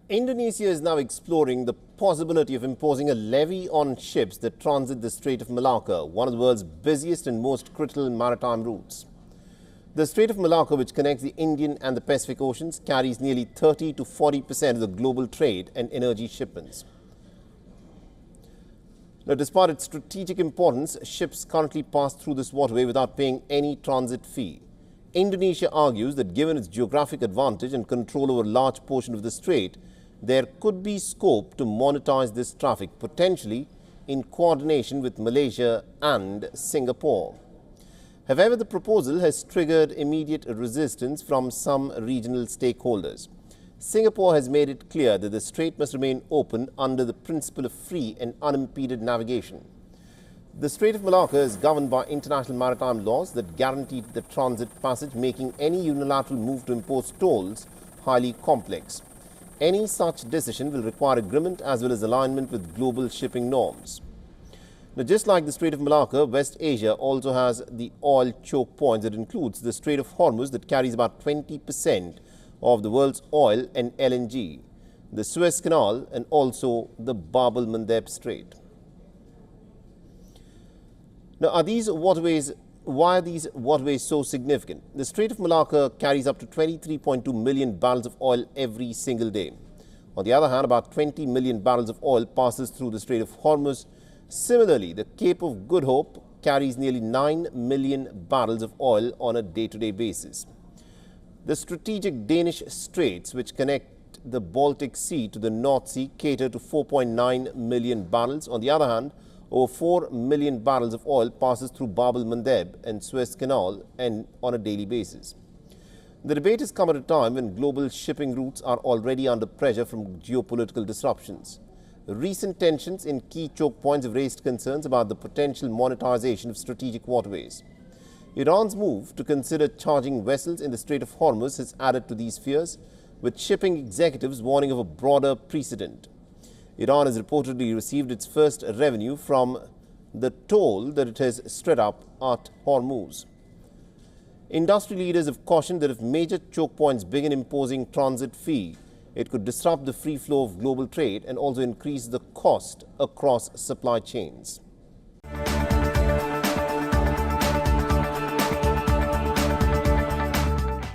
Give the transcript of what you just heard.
Indonesia is now exploring the possibility of imposing a levy on ships that transit the Strait of Malacca, one of the world's busiest and most critical maritime routes. The Strait of Malacca, which connects the Indian and the Pacific Oceans, carries nearly 30 to 40% of the global trade and energy shipments. Now, despite its strategic importance, ships currently pass through this waterway without paying any transit fee. Indonesia argues that given its geographic advantage and control over a large portion of the strait, there could be scope to monetize this traffic, potentially in coordination with Malaysia and Singapore. However, the proposal has triggered immediate resistance from some regional stakeholders. Singapore has made it clear that the strait must remain open under the principle of free and unimpeded navigation. The Strait of Malacca is governed by international maritime laws that guarantee the transit passage, making any unilateral move to impose tolls highly complex. Any such decision will require agreement as well as alignment with global shipping norms. Now, just like the Strait of Malacca, West Asia also has the oil choke points that includes the Strait of Hormuz that carries about 20% of the world's oil and LNG, the Suez Canal and also the Bab el-Mandeb Strait. Now, why are these waterways so significant? The Strait of Malacca carries up to 23.2 million barrels of oil every single day. On the other hand, about 20 million barrels of oil passes through the Strait of Hormuz. Similarly, the Cape of Good Hope carries nearly 9 million barrels of oil on a day-to-day basis. The strategic Danish straits, which connect the Baltic Sea to the North Sea, cater to 4.9 million barrels. On the other hand, over 4 million barrels of oil passes through Bab el-Mandeb and Suez Canal and on a daily basis. The debate has come at a time when global shipping routes are already under pressure from geopolitical disruptions. Recent tensions in key choke points have raised concerns about the potential monetization of strategic waterways. Iran's move to consider charging vessels in the Strait of Hormuz has added to these fears, with shipping executives warning of a broader precedent. Iran has reportedly received its first revenue from the toll that it has set up at Hormuz. Industry leaders have cautioned that if major choke points begin imposing transit fee, it could disrupt the free flow of global trade and also increase the cost across supply chains.